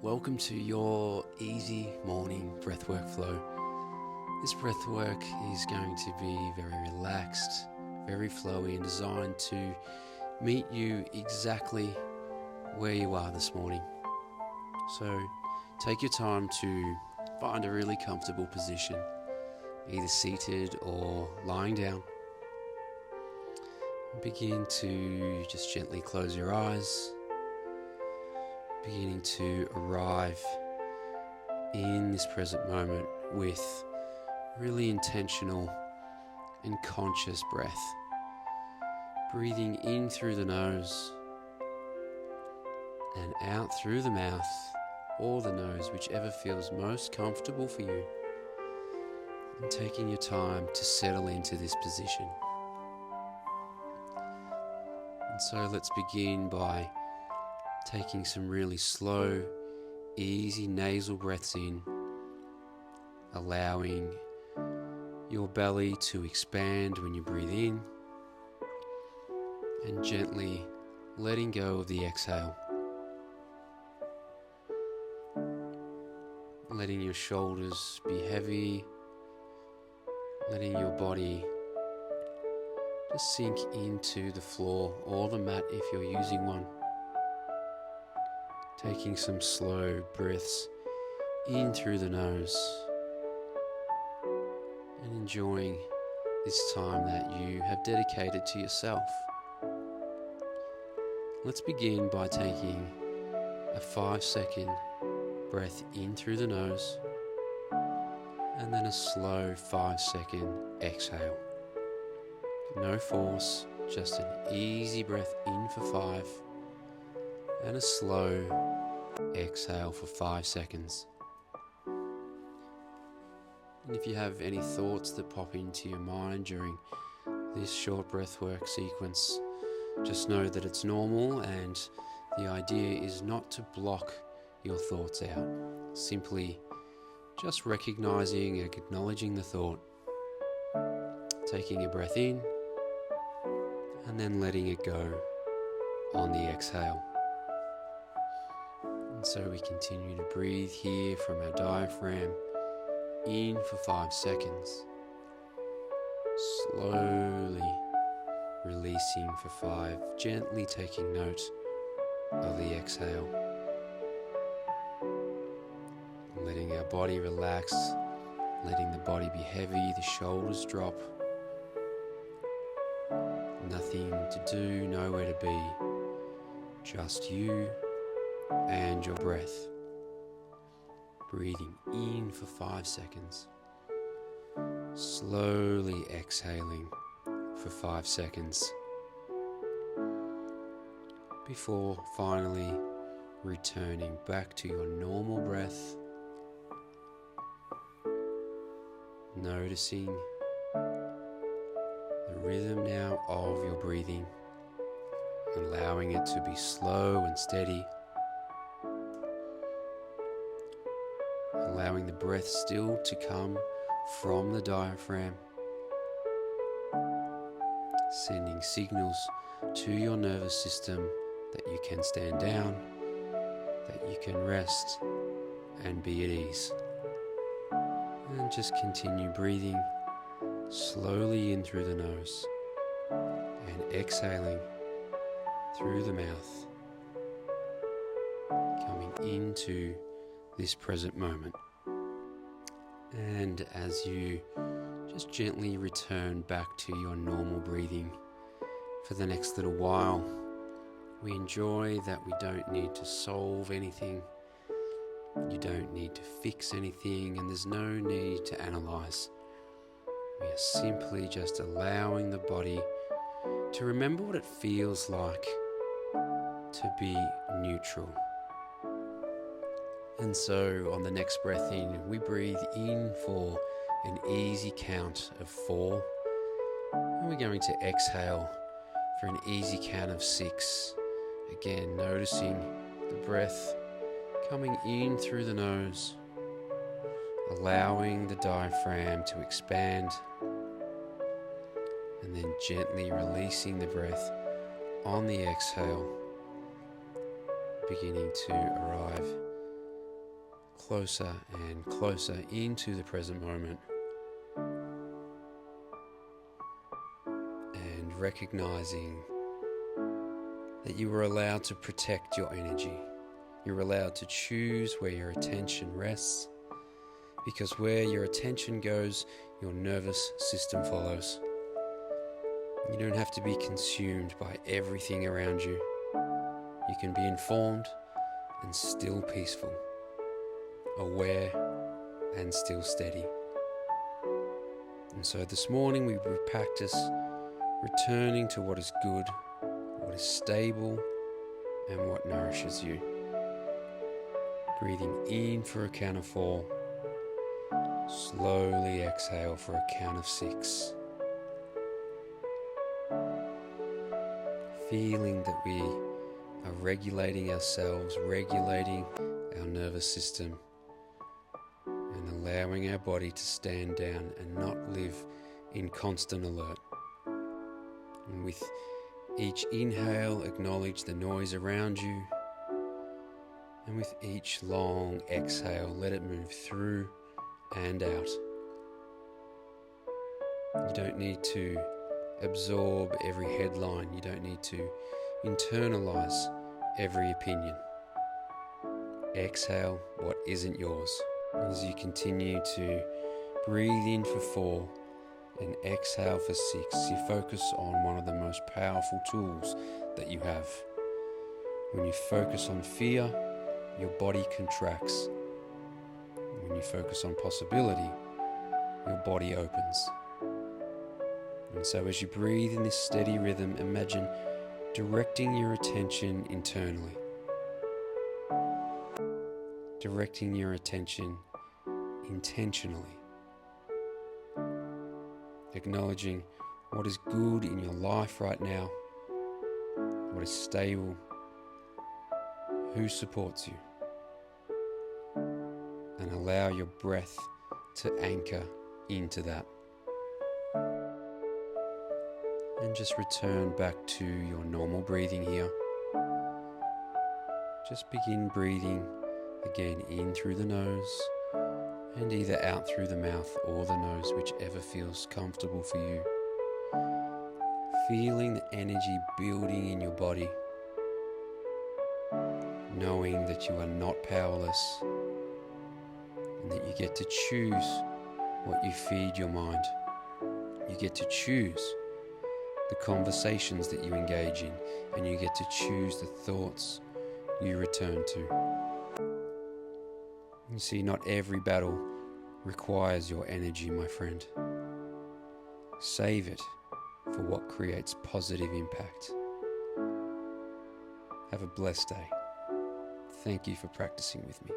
Welcome to your easy morning breathwork flow. This breathwork is going to be very relaxed, very flowy, and designed to meet you exactly where you are this morning. So take your time to find a really comfortable position, either seated or lying down. Begin to just gently close your eyes, beginning to arrive in this present moment with really intentional and conscious breath. Breathing in through the nose and out through the mouth or the nose, whichever feels most comfortable for you. And taking your time to settle into this position. And so let's begin by taking some really slow, easy nasal breaths in, allowing your belly to expand when you breathe in, and gently letting go of the exhale. Letting your shoulders be heavy, letting your body just sink into the floor or the mat if you're using one. Taking some slow breaths in through the nose and enjoying this time that you have dedicated to yourself. Let's begin by taking a 5-second breath in through the nose and then a slow 5-second exhale. No force, just an easy breath in for 5 and a slow exhale for 5 seconds. And if you have any thoughts that pop into your mind during this short breathwork sequence, just know that it's normal, and the idea is not to block your thoughts out. Simply just recognizing and acknowledging the thought, taking a breath in and then letting it go on the exhale. And so we continue to breathe here from our diaphragm in for 5 seconds, slowly releasing for 5, gently taking note of the exhale. Letting our body relax, letting the body be heavy, the shoulders drop. Nothing to do, nowhere to be, just you and your breath. Breathing in for 5 seconds, slowly exhaling for 5 seconds, before finally returning back to your normal breath, noticing the rhythm now of your breathing, allowing it to be slow and steady, allowing the breath still to come from the diaphragm, sending signals to your nervous system that you can stand down, that you can rest and be at ease. And just continue breathing slowly in through the nose and exhaling through the mouth, coming into this present moment. And as you just gently return back to your normal breathing for the next little while, we enjoy that we don't need to solve anything, you don't need to fix anything, and there's no need to analyze. We are simply just allowing the body to remember what it feels like to be neutral. And so on the next breath in, we breathe in for an easy count of 4, and we're going to exhale for an easy count of 6. Again, noticing the breath coming in through the nose, allowing the diaphragm to expand, and then gently releasing the breath on the exhale, beginning to arrive closer and closer into the present moment, and recognizing that you are allowed to protect your energy. You're allowed to choose where your attention rests, because where your attention goes, your nervous system follows. You don't have to be consumed by everything around you. You can be informed and still peaceful, aware and still steady. And so this morning we will practice returning to what is good, what is stable, and what nourishes you. Breathing in for a count of 4. Slowly exhale for a count of 6. Feeling that we are regulating ourselves, regulating our nervous system, and allowing our body to stand down and not live in constant alert. And with each inhale, acknowledge the noise around you, and with each long exhale, let it move through and out. You don't need to absorb every headline. You don't need to internalize every opinion. Exhale what isn't yours. As you continue to breathe in for 4 and exhale for 6, you focus on one of the most powerful tools that you have. When you focus on fear, your body contracts. When you focus on possibility, your body opens. And so as you breathe in this steady rhythm, imagine directing your attention internally. Directing your attention intentionally. Acknowledging what is good in your life right now, what is stable, who supports you. And allow your breath to anchor into that. And just return back to your normal breathing here. Just begin breathing again in through the nose and either out through the mouth or the nose, whichever feels comfortable for you. Feeling the energy building in your body, knowing that you are not powerless and that you get to choose what you feed your mind. You get to choose the conversations that you engage in, and you get to choose the thoughts you return to. You see, not every battle requires your energy, my friend. Save it for what creates positive impact. Have a blessed day. Thank you for practicing with me.